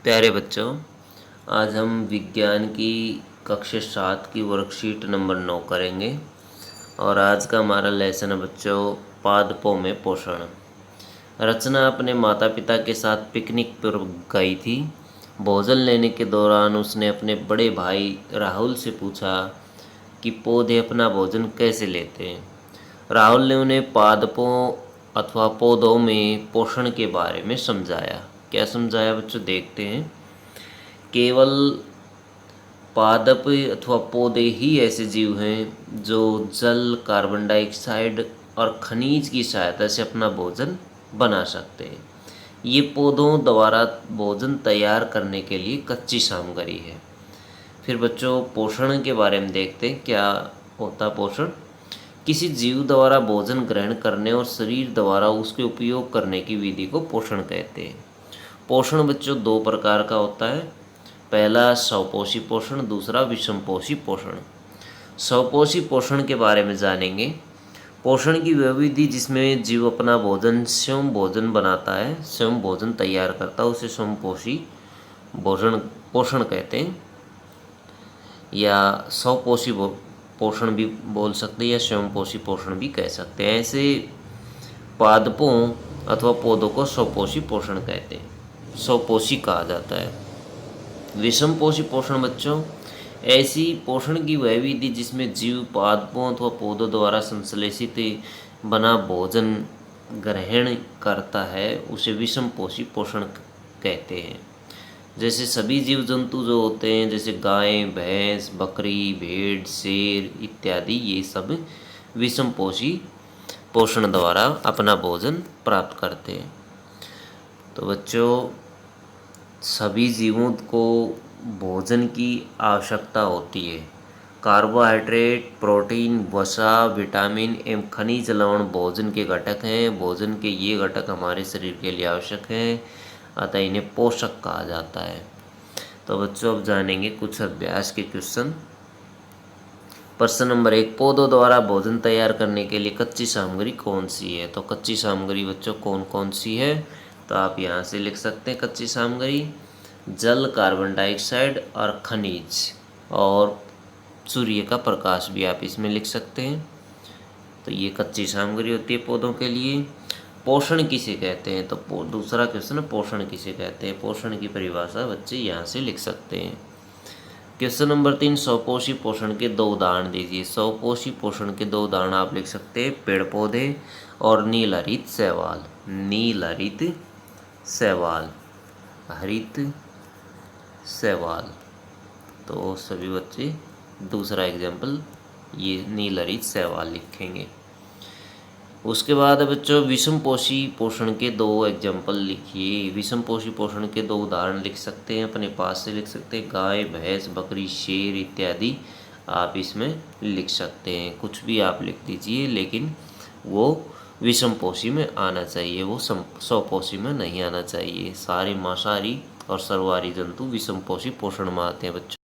प्यारे बच्चों, आज हम विज्ञान की कक्षा 7 की वर्कशीट नंबर 9 करेंगे। और आज का हमारा लेसन है बच्चों, पादपों में पोषण। रचना अपने माता पिता के साथ पिकनिक पर गई थी। भोजन लेने के दौरान उसने अपने बड़े भाई राहुल से पूछा कि पौधे अपना भोजन कैसे लेते हैं। राहुल ने उन्हें पादपों अथवा पौधों में पोषण के बारे में समझाया। क्या समझाया बच्चों, देखते हैं। केवल पादप अथवा पौधे ही ऐसे जीव हैं जो जल, कार्बन डाइऑक्साइड और खनिज की सहायता से अपना भोजन बना सकते हैं। ये पौधों द्वारा भोजन तैयार करने के लिए कच्ची सामग्री है। फिर बच्चों पोषण के बारे में देखते हैं, क्या होता पोषण। किसी जीव द्वारा भोजन ग्रहण करने और शरीर द्वारा उसके उपयोग करने की विधि को पोषण कहते हैं। पोषण बच्चों दो प्रकार का होता है। पहला स्वपोषी पोषण, दूसरा विषमपोषी पोषण। स्वपोषी पोषण के बारे में जानेंगे। पोषण की वह विधि जिसमें जीव अपना भोजन स्वयं भोजन बनाता है, स्वयं भोजन तैयार करता है, उसे स्वयंपोषी भोजन पोषण कहते हैं, या स्वपोषी पोषण भी बोल सकते हैं, या स्वयंपोषी पोषण भी कह सकते हैं। ऐसे पादपों अथवा पौधों को स्वपोषी पोषण कहते हैं, स्वपोषी कहा जाता है। विषमपोषी पोषण बच्चों ऐसी पोषण की वह विधि जिसमें जीव पादपों अथवा पौधों द्वारा संश्लेषित बना भोजन ग्रहण करता है, उसे विषमपोषी पोषण कहते हैं। जैसे सभी जीव जंतु जो होते हैं, जैसे गाय, भैंस, बकरी, भेड़, शेर इत्यादि, ये सब विषमपोषी पोषण द्वारा अपना भोजन प्राप्त करते हैं। तो बच्चों सभी जीवों को भोजन की आवश्यकता होती है। कार्बोहाइड्रेट, प्रोटीन, वसा, विटामिन एवं खनिज लवण भोजन के घटक हैं। भोजन के ये घटक हमारे शरीर के लिए आवश्यक हैं, अतः इन्हें पोषक कहा जाता है। तो बच्चों अब जानेंगे कुछ अभ्यास के क्वेश्चन। प्रश्न नंबर 1, पौधों द्वारा भोजन तैयार करने के लिए कच्ची सामग्री कौन सी है। तो कच्ची सामग्री बच्चों कौन कौन सी है, तो आप यहाँ से लिख सकते हैं। कच्ची सामग्री जल, कार्बन डाइऑक्साइड और खनिज, और सूर्य का प्रकाश भी आप इसमें लिख सकते हैं। तो ये कच्ची सामग्री होती है पौधों के लिए। पोषण किसे कहते हैं, तो दूसरा क्वेश्चन है पोषण किसे कहते हैं। पोषण की परिभाषा बच्चे यहाँ से लिख सकते हैं। क्वेश्चन नंबर 3, स्वपोषी पोषण के दो उदाहरण दीजिए। स्वपोषी पोषण के दो उदाहरण आप लिख सकते हैं, पेड़ पौधे और नील हरित शैवाल। नील हरित शैवाल, हरित शैवाल। तो सभी बच्चे दूसरा एग्जाम्पल ये नील हरित शैवाल लिखेंगे। उसके बाद बच्चों विषमपोषी पोषण के दो एग्जाम्पल लिखिए। विषमपोषी पोषण के दो उदाहरण लिख सकते हैं, अपने पास से लिख सकते हैं। गाय, भैंस, बकरी, शेर इत्यादि आप इसमें लिख सकते हैं। कुछ भी आप लिख दीजिए, लेकिन वो विषमपोषी में आना चाहिए, वो स्वपोषी में नहीं आना चाहिए। सारे मांसाहारी और सर्वाहारी जंतु विषमपोषी पोषण में आते हैं बच्चों।